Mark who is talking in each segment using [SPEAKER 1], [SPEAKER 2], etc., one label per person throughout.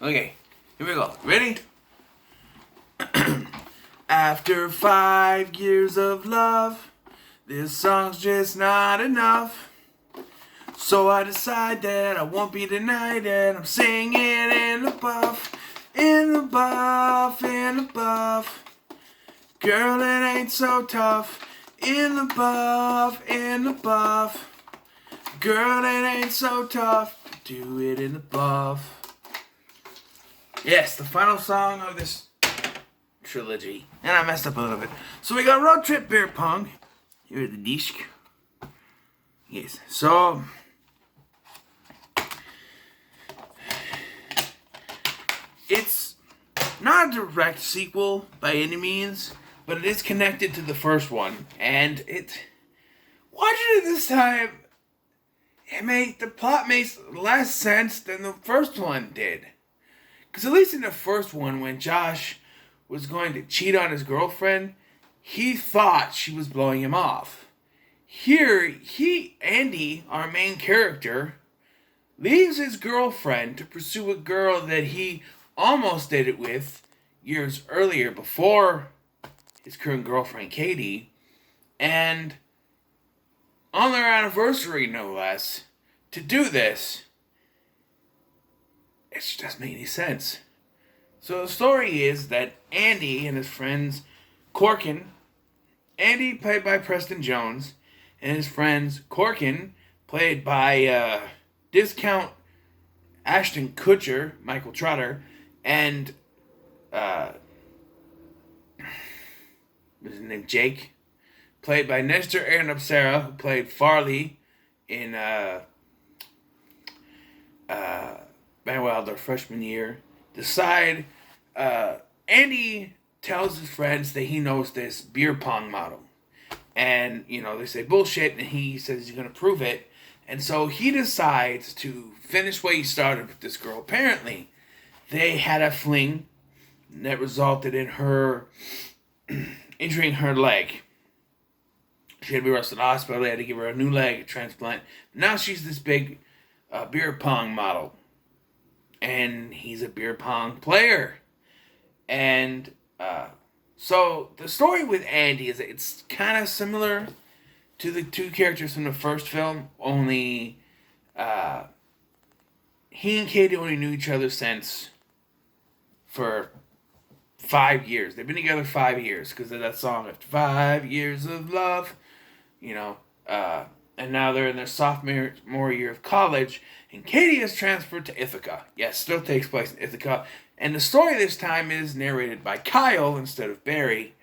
[SPEAKER 1] Okay, here we go. Ready? After 5 years of love, this song's just not enough. So I decide that I won't be denied, and I'm singing in the buff, in the buff, in the buff. Girl, it ain't so tough. In the buff, in the buff. Girl, it ain't so tough. Do it in the buff. Yes, the final song of this trilogy. And I messed up a little bit. So we got Road Trip Beer Pong. Here at the disc. Yes, so it's not a direct sequel by any means, but it is connected to the first one. And watching it this time, the plot makes less sense than the first one did. Because at least in the first one, when Josh was going to cheat on his girlfriend, he thought she was blowing him off. Here, Andy, our main character, leaves his girlfriend to pursue a girl that he almost did it with years earlier before his current girlfriend, Katie, and on their anniversary, no less, to do this. It just doesn't make any sense. So the story is that Andy and his friends, Corkin, Andy played by Preston Jones, and his friends, Corkin, played by Discount Ashton Kutcher, Michael Trotter, and what's his name, Jake, played by Nestor Aaron who played Farley in Manuel their freshman year, decide Andy tells his friends that he knows this beer pong model. And, they say bullshit, and he says he's going to prove it. And so he decides to finish what he started with this girl. Apparently, they had a fling that resulted in her injuring her leg. She had to be rushed to the hospital. They had to give her a new leg transplant. Now she's this big beer pong model. And he's a beer pong player. And so the story with Andy is that it's kind of similar to the two characters from the first film, only he and Katie only knew each other for 5 years. They've been together 5 years because of that song, After 5 Years of Love, and now they're in their sophomore year of college, and Katie is transferred to Ithaca. Yes, still takes place in Ithaca. And the story this time is narrated by Kyle instead of Barry.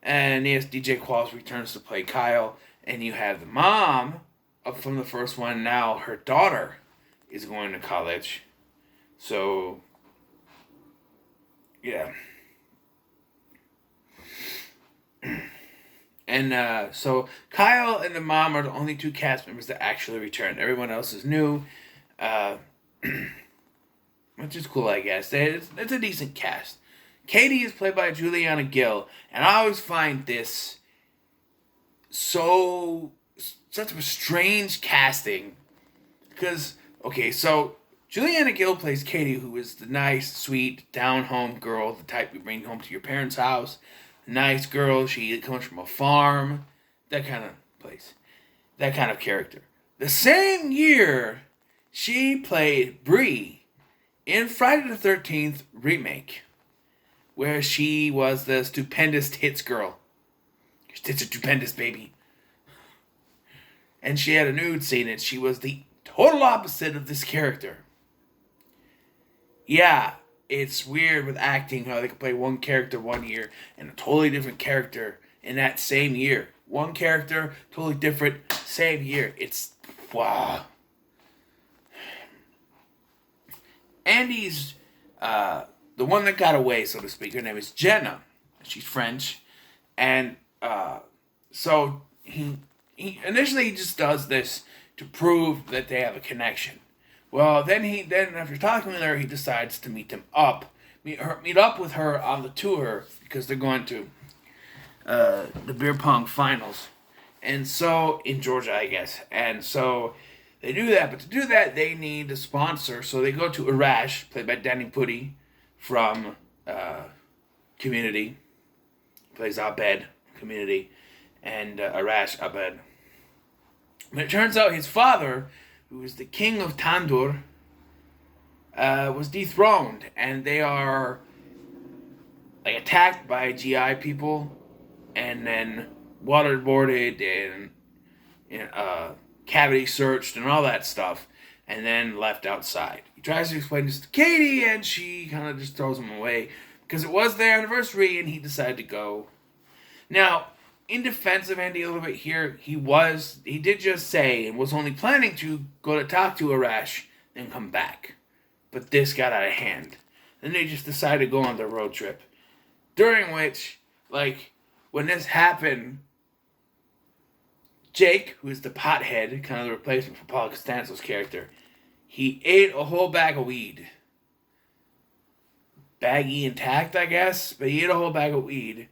[SPEAKER 1] And yes, DJ Qualls returns to play Kyle. And you have the mom from the first one. Now her daughter is going to college. So, yeah. And so Kyle and the mom are the only two cast members that actually return. Everyone else is new. Which is cool, I guess. It's a decent cast. Katie is played by Juliana Gill, and I always find this such a strange casting. Because, so Juliana Gill plays Katie, who is the nice, sweet, down-home girl, the type you bring home to your parents' house. Nice girl, she comes from a farm, that kind of place, that kind of character. The same year, she played Bree in Friday the 13th remake, where she was the stupendous tits girl. Your tits are stupendous, baby. And she had a nude scene, and she was the total opposite of this character. Yeah, it's weird with acting how they can play one character one year and a totally different character in that same year. One character, totally different, same year. It's, wow. Andy's, the one that got away, so to speak, her name is Jenna. She's French. And, so he initially just does this to prove that they have a connection. Well, then after talking with her, he decides to meet up with her on the tour because they're going to the beer pong finals, and so in Georgia, I guess. And so They do that, but to do that, they need a sponsor. So they go to Arash, played by Danny Pudi from Community. Plays Abed, Community, and Arash Abed. And it turns out his father, who is the king of Tandur, was dethroned, and they are like attacked by GI people, and then waterboarded and cavity searched and all that stuff, and then left outside. He tries to explain this to Katie, and she kind of just throws him away because it was their anniversary, and he decided to go. Now, in defense of Andy a little bit here, he did just say and was only planning to go to talk to Arash and come back. But this got out of hand. Then they just decided to go on their road trip. During which, like, when this happened, Jake, who is the pothead, kind of the replacement for Paul Costanzo's character, he ate a whole bag of weed. Baggy intact, I guess, but he ate a whole bag of weed.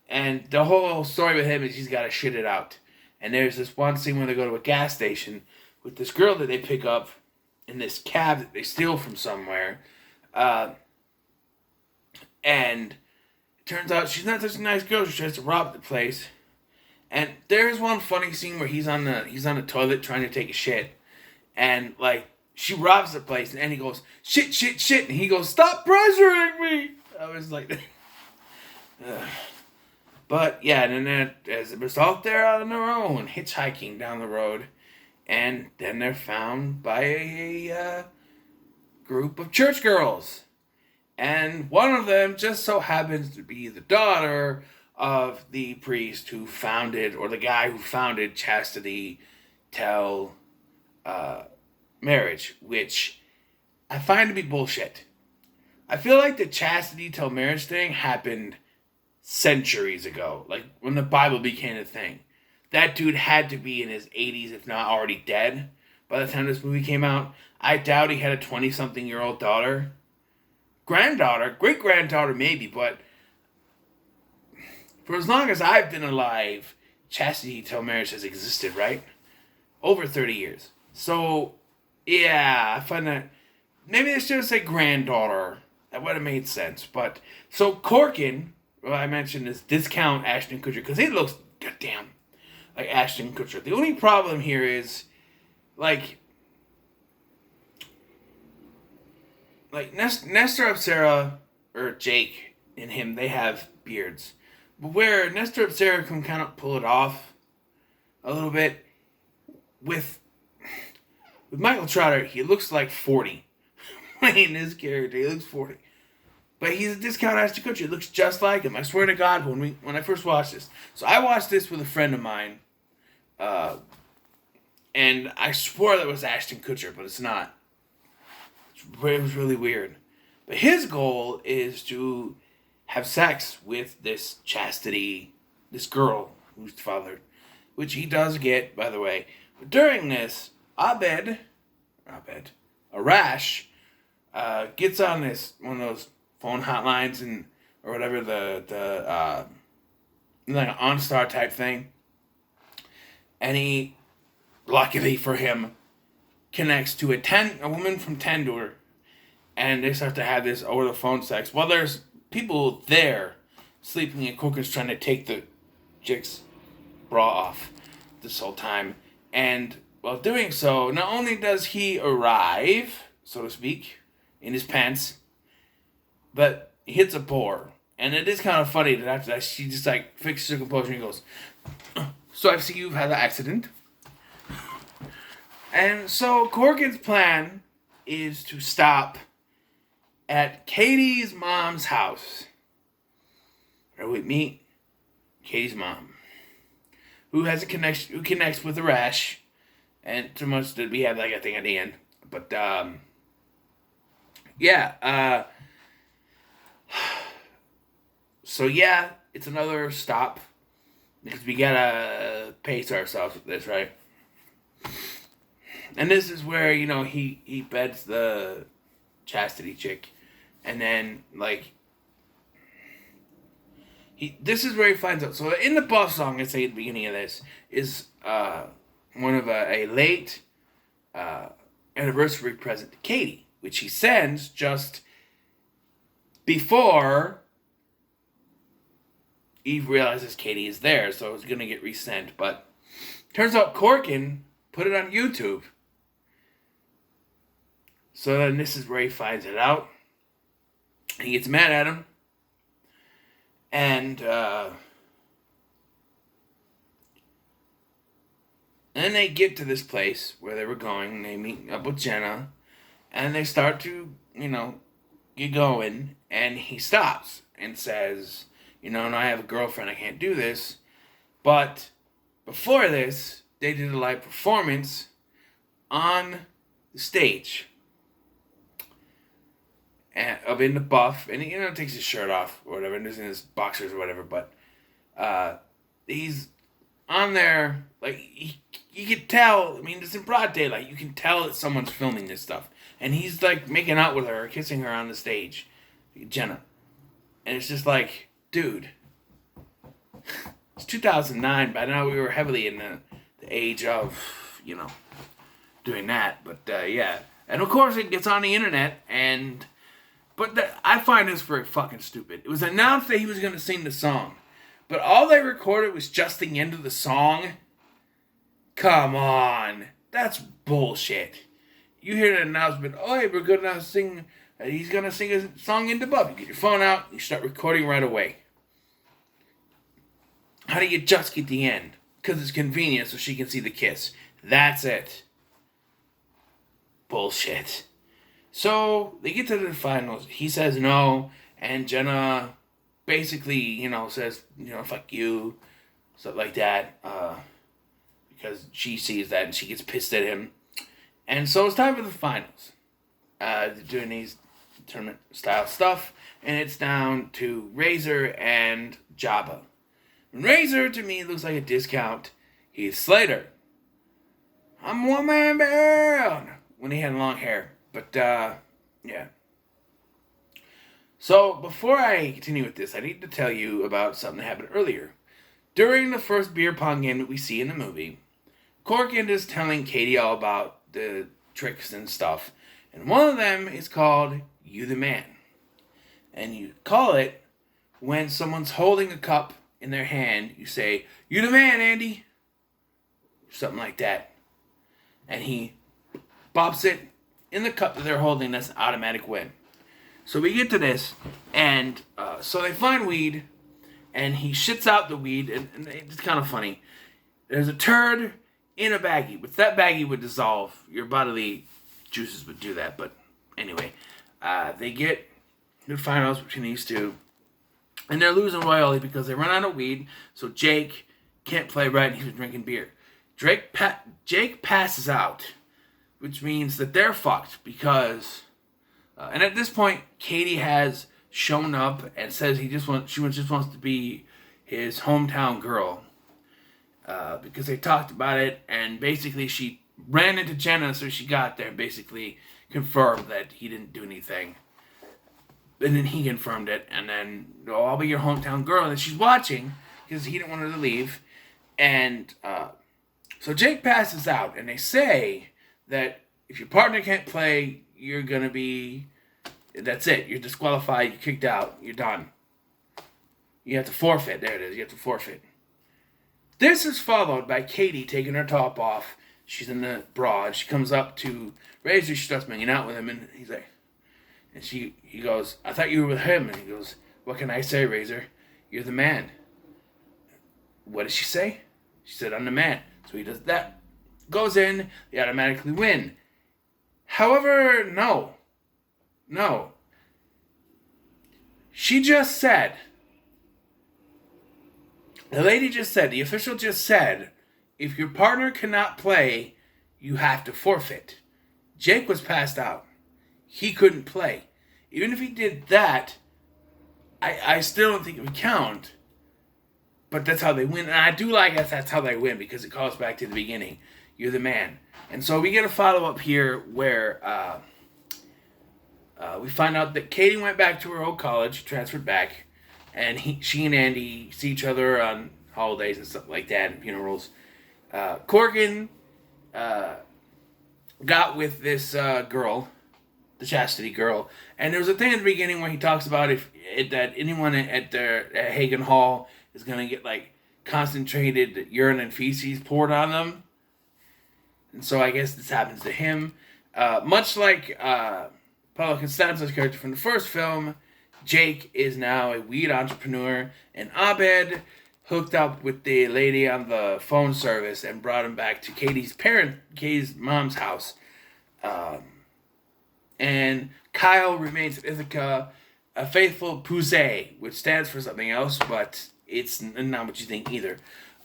[SPEAKER 1] And the whole story with him is he's got to shit it out. And there's this one scene where they go to a gas station with this girl that they pick up in this cab that they steal from somewhere. And it turns out she's not such a nice girl. She tries to rob the place. And there's one funny scene where he's on the toilet trying to take a shit. And, like, she robs the place. And he goes, shit, shit, shit. And he goes, stop pressuring me. I was like... But, yeah, and then as a result, they're on their own, hitchhiking down the road. And then they're found by a group of church girls. And one of them just so happens to be the daughter of the priest who founded, or the guy who founded Chastity Tell Marriage, which I find to be bullshit. I feel like the Chastity Tell Marriage thing happened centuries ago, like when the Bible became a thing. That dude had to be in his 80s, if not already dead, by the time this movie came out. I doubt he had a 20-something-year-old daughter. Granddaughter, great-granddaughter maybe, but for as long as I've been alive, Chastity Tell Marriage has existed, right? Over 30 years. So, yeah, I find that... Maybe they should say granddaughter. That would have made sense, but... So, Corkin... Well, I mentioned this discount Ashton Kutcher because he looks goddamn like Ashton Kutcher. The only problem here is like Nestor Absera or Jake and him, they have beards, but where Nestor Absera can kind of pull it off a little bit with Michael Trotter, he looks like 40 playing this character. He looks 40. But he's a discount Ashton Kutcher. It looks just like him. I swear to God, when I first watched this. So I watched this with a friend of mine. And I swore that was Ashton Kutcher, but it's not. It was really weird. But his goal is to have sex with this Chastity, this girl who's fathered. Which he does get, by the way. But during this, Arash, gets on this, one of those phone hotlines and or whatever the like an OnStar type thing, and he, luckily for him, connects to a woman from Tandur, and they start to have this over the phone sex. While there's people there sleeping, and Corkin's trying to take the chick's bra off this whole time, and while doing so, not only does he arrive, so to speak, in his pants, but he hits a bore. And it is kind of funny that after that, she just like fixes her composure and goes, so I see you've had an accident. And so Corkin's plan is to stop at Katie's mom's house. Where we meet Katie's mom, who has a connection, who connects with Arash, and too much that we have like a thing at the end. But so yeah, it's another stop because we gotta pace ourselves with this, right? And this is where, you know, he beds the Chastity chick, and then like this is where he finds out. So in the buff song, I say at the beginning of this is one of a late anniversary present to Katie, which he sends just before Eve realizes Katie is there, so it's going to get resent. But turns out Corkin put it on YouTube. So then this is where he finds it out. He gets mad at him. And then they get to this place where they were going. They meet up with Jenna. And they start to, get going. And he stops and says, no, I have a girlfriend. I can't do this. But before this, they did a live performance on the stage. Of in the buff, and he takes his shirt off or whatever, and he's in his boxers or whatever. But he's on there, like you can tell. I mean, it's in broad daylight. You can tell that someone's filming this stuff, and he's like making out with her, kissing her on the stage, Jenna, and it's just like, dude, it's 2009. By now we were heavily in the age of doing that. But yeah, and of course it gets on the internet and. But I find this very fucking stupid. It was announced that he was going to sing the song. But all they recorded was just the end of the song. Come on. That's bullshit. You hear an announcement, oh, hey, we're going to sing, he's going to sing a song in the buff. You get your phone out, you start recording right away. How do you just get the end? Because it's convenient so she can see the kiss. That's it. Bullshit. So, they get to the finals. He says no, and Jenna basically, says, fuck you, stuff like that, because she sees that and she gets pissed at him. And so it's time for the finals. They're doing these tournament-style stuff, and it's down to Razor and Jabba. And Razor, to me, looks like a discount Heath Slater. I'm one man band! When he had long hair. But, yeah. So, before I continue with this, I need to tell you about something that happened earlier. During the first beer pong game that we see in the movie, Corkin is telling Katie all about the tricks and stuff. And one of them is called You the Man. And you call it when someone's holding a cup in their hand, you say, You the man, Andy. Something like that. And he bops it in the cup that they're holding. That's an automatic win. So we get to this, and so they find weed, and he shits out the weed, and it's kind of funny. There's a turd in a baggie, but that baggie would dissolve. Your bodily juices would do that, but anyway. They get the finals between these two, and they're losing royally because they run out of weed, so Jake can't play right, and he was drinking beer. Jake passes out, which means that they're fucked because... and at this point, Katie has shown up and says she just wants to be his hometown girl. Because they talked about it, and basically she ran into Jenna, so she got there and basically confirmed that he didn't do anything. And then he confirmed it, and then, I'll be your hometown girl. And she's watching, because he didn't want her to leave. And so Jake passes out, and they say that if your partner can't play, you're going to be... That's it. You're disqualified. You're kicked out. You're done. You have to forfeit. There it is. You have to forfeit. This is followed by Katie taking her top off. She's in the bra. She comes up to Razor. She starts hanging out with him. And he's like... And he goes, I thought you were with him. And he goes, what can I say, Razor? You're the man. What did she say? She said, I'm the man. So he does that. Goes in. They automatically win. However, no. She just said, the lady just said, the official just said, if your partner cannot play, you have to forfeit. Jake was passed out. He couldn't play. Even if he did that, I still don't think it would count. But that's how they win. And I do like that that's how they win because it calls back to the beginning. You're the man. And so we get a follow-up here where we find out that Katie went back to her old college, transferred back, and she and Andy see each other on holidays and stuff like that, and funerals. Corgan got with this girl, the chastity girl, and there was a thing at the beginning where he talks about that anyone at Hagen Hall is gonna get like concentrated urine and feces poured on them, and so I guess this happens to him. Much like Paulo Costanzo's character from the first film, Jake is now a weed entrepreneur, and Abed hooked up with the lady on the phone service and brought him back to Katie's mom's house. And Kyle remains Ithaca, a faithful Pouzet, which stands for something else, but it's not what you think either.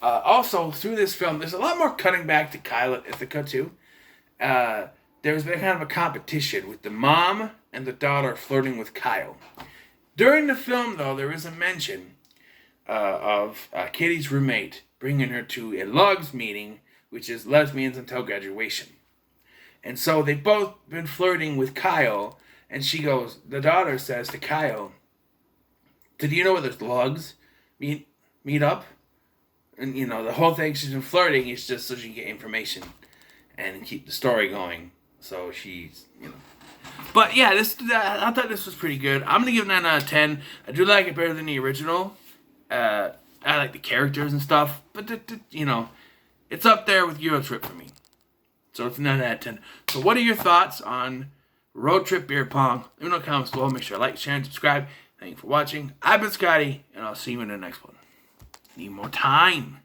[SPEAKER 1] Also, through this film, there's a lot more cutting back to Kyle and Ithaca, too. There's been kind of a competition with the mom and the daughter flirting with Kyle. During the film, though, there is a mention of Katie's roommate bringing her to a LUGS meeting, which is lesbians until graduation. And so they've both been flirting with Kyle, and the daughter says to Kyle, "Did you know where there's LUGS meet up?" And, the whole thing she's been flirting is just so she can get information and keep the story going. So she's, But yeah, I thought this was pretty good. I'm going to give it 9 out of 10. I do like it better than the original. I like the characters and stuff. But, it's up there with Euro Trip for me. So it's 9 out of 10. So what are your thoughts on Road Trip Beer Pong? Let me know in the comments below. Make sure to like, share, and subscribe. Thank you for watching. I've been Scotty, and I'll see you in the next one. Need more time.